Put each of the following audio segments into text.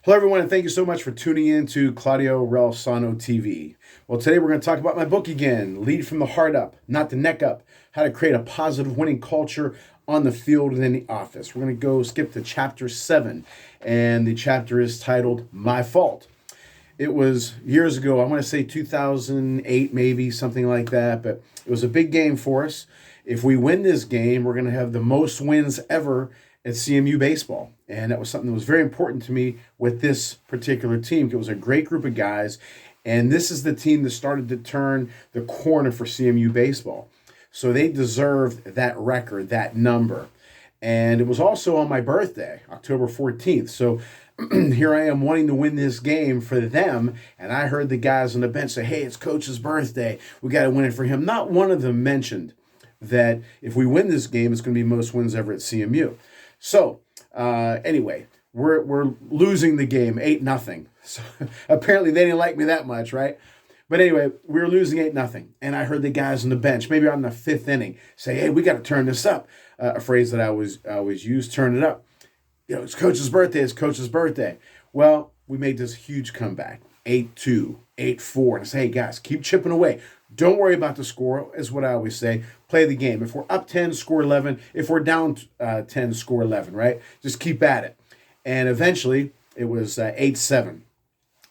Hello, everyone, and thank you so much for tuning in to Claudio Relsano TV. Well, today we're going to talk about my book again, Lead from the Heart Up, Not the Neck Up, How to Create a Positive Winning Culture on the Field and in the Office. We're going to go skip to chapter 7, and the chapter is titled, My Fault. It was years ago, I want to say 2008, maybe, something like that, but it was a big game for us. If we win this game, we're going to have the most wins ever at CMU baseball. And that was something that was very important to me with this particular team. It was a great group of guys. And this is the team that started to turn the corner for CMU baseball. So they deserved that record, that number. And it was also on my birthday, October 14th. So here I am wanting to win this game for them. And I heard the guys on the bench say, hey, it's Coach's birthday. We got to win it for him. Not one of them mentioned that if we win this game, it's going to be most wins ever at CMU. So anyway, we're losing the game 8-0. So apparently they didn't like me that much, right? But anyway, we were losing 8-0, and I heard the guys on the bench, maybe on the 5th inning, say, "Hey, we got to turn this up." A phrase that I always use, "Turn it up." It's Coach's birthday. It's Coach's birthday. Well, we made this huge comeback, 8-2, 8-4, and I say, "Hey guys, keep chipping away. Don't worry about the score," is what I always say. Play the game. If we're up 10, score 11. If we're down 10, score 11, right? Just keep at it. And eventually, it was 8-7.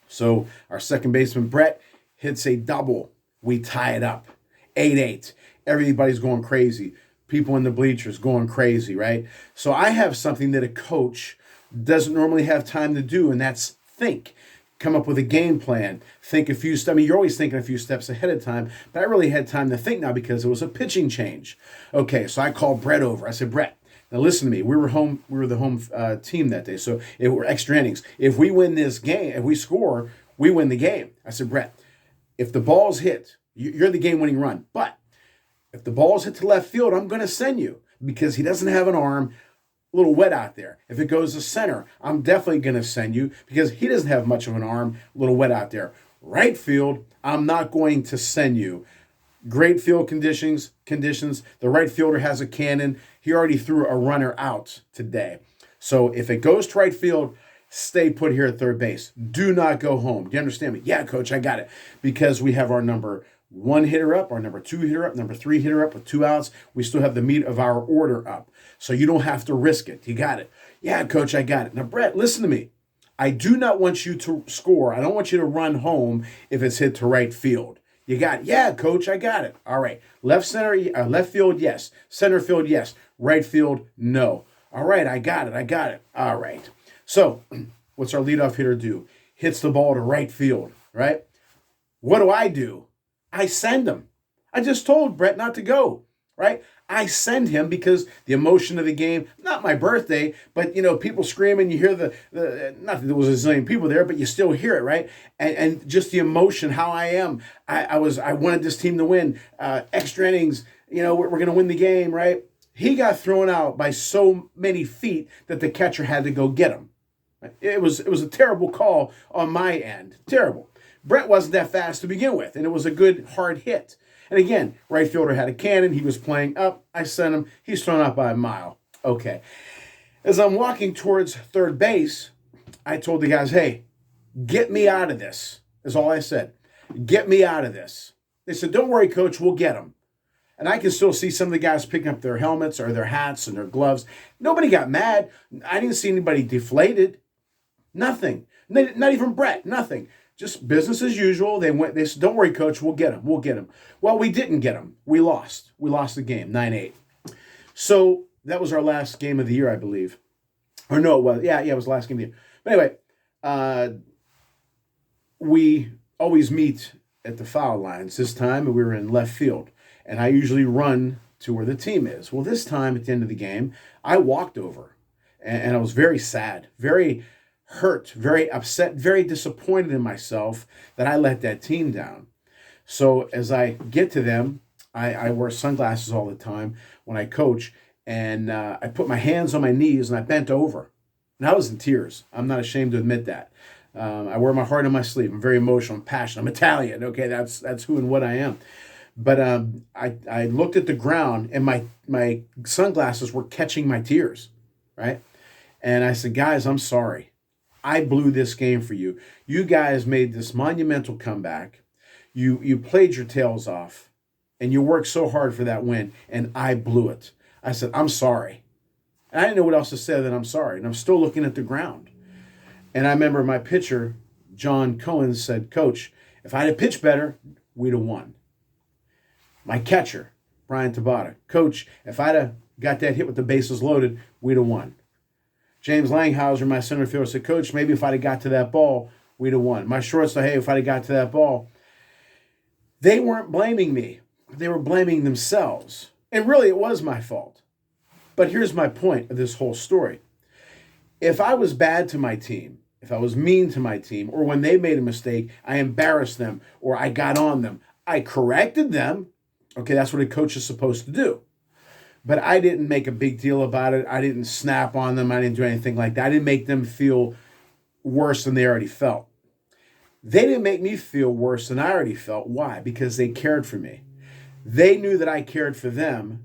So our second baseman, Brett, hits a double. We tie it up. 8-8. Everybody's going crazy. People in the bleachers going crazy, right? So I have something that a coach doesn't normally have time to do, and that's think. Come up with a game plan, think a few steps. I mean, you're always thinking a few steps ahead of time, but I really had time to think now because it was a pitching change. Okay, so I called Brett over. I said, Brett, now listen to me. We were the home team that day, so it were extra innings. If we win this game, if we score, we win the game. I said, Brett, if the ball's hit, you're the game-winning run. But if the ball's hit to left field, I'm going to send you because he doesn't have an arm. A little wet out there. If it goes to center, I'm definitely going to send you because he doesn't have much of an arm, a little wet out there. Right field, I'm not going to send you. Great field conditions. The right fielder has a cannon. He already threw a runner out today. So if it goes to right field, stay put here at third base. Do not go home. Do you understand me? Yeah, coach, I got it. Because we have our number 1 hitter up, our number 2 hitter up, number 3 hitter up with 2 outs. We still have the meat of our order up. So you don't have to risk it. You got it. Yeah, coach, I got it. Now, Brett, listen to me. I do not want you to score. I don't want you to run home if it's hit to right field. You got it. Yeah, coach, I got it. All right. Left field, yes. Center field, yes. Right field, no. All right, I got it. All right. So what's our leadoff hitter do? Hits the ball to right field, right? What do? I send him. I just told Brett not to go, right? I send him because the emotion of the game, not my birthday, but, people screaming, you hear not that there was a zillion people there, but you still hear it, right? And just the emotion, how I am. I wanted this team to win. Extra innings, we're going to win the game, right? He got thrown out by so many feet that the catcher had to go get him. It was a terrible call on my end. Terrible. Brett wasn't that fast to begin with, and it was a good, hard hit. And again, right fielder had a cannon. He was playing up. I sent him. He's thrown out by a mile. Okay. As I'm walking towards third base, I told the guys, hey, get me out of this, is all I said. Get me out of this. They said, don't worry, coach, we'll get him. And I can still see some of the guys picking up their helmets or their hats and their gloves. Nobody got mad. I didn't see anybody deflated. Nothing. Not even Brett. Nothing. Just business as usual. They said, don't worry, coach, we'll get him. Well, we didn't get him. We lost. We lost the game, 9-8. So that was our last game of the year, I believe. Or no, it was. Yeah, it was the last game of the year. But anyway, we always meet at the foul lines. This time we were in left field. And I usually run to where the team is. Well, this time at the end of the game, I walked over. And I was very sad, very hurt, very upset, very disappointed in myself that I let that team down. So as I get to them, I wear sunglasses all the time when I coach, and I put my hands on my knees and I bent over. And I was in tears. I'm not ashamed to admit that. I wear my heart on my sleeve. I'm very emotional. I'm passionate. I'm Italian. Okay, that's who and what I am. But I looked at the ground, and my sunglasses were catching my tears, right? And I said, guys, I'm sorry. I blew this game for you. You guys made this monumental comeback. You played your tails off, and you worked so hard for that win, and I blew it. I said, I'm sorry. And I didn't know what else to say than I'm sorry. And I'm still looking at the ground. And I remember my pitcher, John Cohen, said, Coach, if I'd have pitched better, we'd have won. My catcher, Brian Tabata, Coach, if I'd have got that hit with the bases loaded, we'd have won. James Langhauser, my center fielder, said, Coach, maybe if I'd have got to that ball, we'd have won. My shortstop, hey, if I'd have got to that ball. They weren't blaming me. They were blaming themselves. And really, it was my fault. But here's my point of this whole story. If I was bad to my team, if I was mean to my team, or when they made a mistake, I embarrassed them, or I got on them, I corrected them. Okay, that's what a coach is supposed to do. But I didn't make a big deal about it. I didn't snap on them. I didn't do anything like that. I didn't make them feel worse than they already felt. They didn't make me feel worse than I already felt. Why? Because they cared for me. They knew that I cared for them.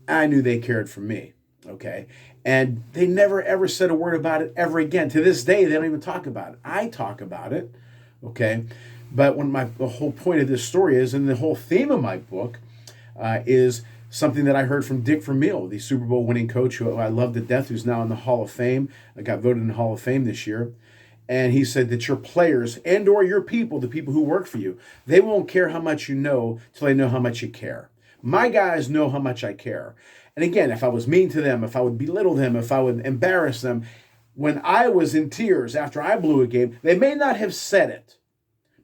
I knew they cared for me. Okay? And they never, ever said a word about it ever again. To this day, they don't even talk about it. I talk about it. Okay? But the whole point of this story is, and the whole theme of my book is something that I heard from Dick Vermeil, the Super Bowl winning coach who I love to death, who's now in the Hall of Fame. I got voted in the Hall of Fame this year. And he said that your players and or your people, the people who work for you, they won't care how much you know till they know how much you care. My guys know how much I care. And again, if I was mean to them, if I would belittle them, if I would embarrass them, when I was in tears after I blew a game, they may not have said it,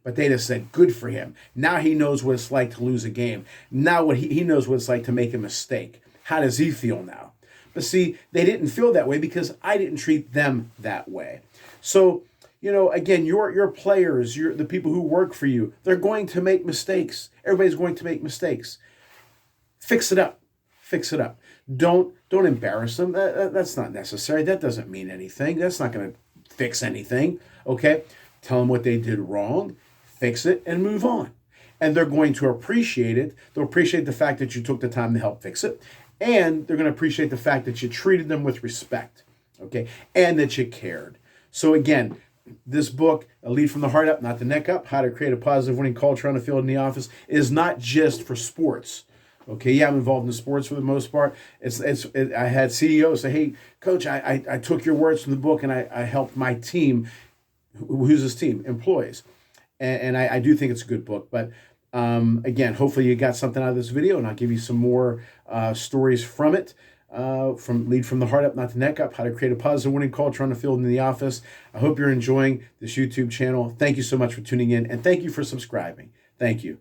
but they just said, good for him. Now he knows what it's like to lose a game. Now he knows what it's like to make a mistake. How does he feel now? But see, they didn't feel that way because I didn't treat them that way. So, again, your players, the people who work for you, they're going to make mistakes. Everybody's going to make mistakes. Fix it up. Fix it up. Don't embarrass them. That's not necessary. That doesn't mean anything. That's not going to fix anything. Okay? Tell them what they did wrong. Fix it and move on. And they're going to appreciate it. They'll appreciate the fact that you took the time to help fix it. And they're going to appreciate the fact that you treated them with respect. Okay? And that you cared. So again, this book, A Lead from the Heart Up, Not the Neck Up, How to Create a Positive Winning Culture on the Field and the Office, is not just for sports. Okay, yeah, I'm involved in sports for the most part. I had CEOs say, hey, Coach, I took your words from the book and I helped my team. Who's this team? Employees. And I do think it's a good book. But again, hopefully you got something out of this video, and I'll give you some more stories from it. From Lead from the Heart Up, Not the Neck Up, How to Create a Positive Winning Culture on the Field and in the Office. I hope you're enjoying this YouTube channel. Thank you so much for tuning in, and thank you for subscribing. Thank you.